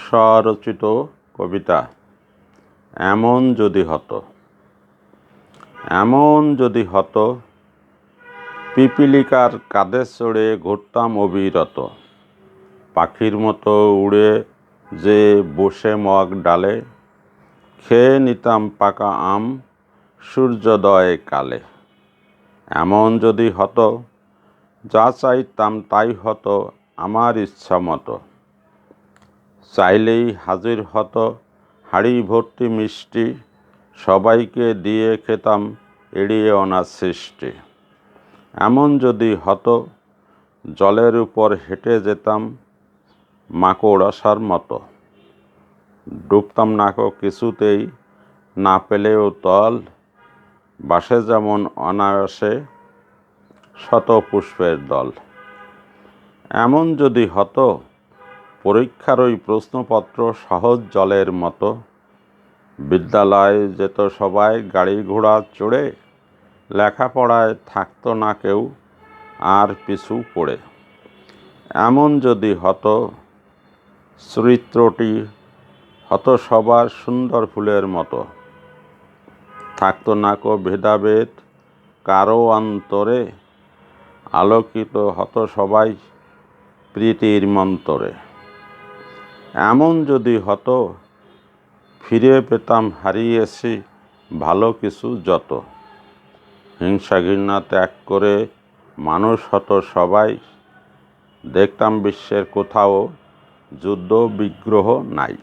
স্বরচিত কবিতা। এমন যদি হতো। এমন যদি হতো, পিপীলিকার কাঁধে চড়ে ঘুরতাম অবিরত, পাখির মতো উড়ে যে বসে মগ ডালে, খেয়ে নিতাম পাকা আম সূর্যোদয় কালে। এমন যদি হতো, যা চাইতাম তাই হতো আমার ইচ্ছা মতো, চাইলেই হাজির হতো হাঁড়ি ভর্তি মিষ্টি, সবাইকে দিয়ে খেতাম এড়িয়ে অনার সৃষ্টি। এমন যদি হতো, জলের উপর হেঁটে যেতাম মাকড়সার মতো, ডুবতাম নাকো কিছুতেই, না পেলেও তল, বাসে যেমন অনায়াসে শত পুষ্পের দল। এমন যদি হতো, পরীক্ষার ওই প্রশ্নপত্র সহজ জলের মতো, বিদ্যালয়ে যেত সবাই গাড়ি ঘোড়া চড়ে, লেখাপড়ায় থাকতো না কেউ আর পিছু পড়ে। এমন যদি হতো, চরিত্রটি হতো সবার সুন্দর ফুলের মতো, থাকতো না কো ভেদাভেদ কারো অন্তরে, আলোকিত হতো সবাই প্রীতির মন্তরে। এমন যদি হতো, ফিরে পেতাম হারিয়েছি ভালো কিছু যত, হিংসা ঘৃণা ত্যাগ করে মানুষ হতো সবাই, দেখতাম বিশ্বের কোথাও যুদ্ধ বিগ্রহ নাই।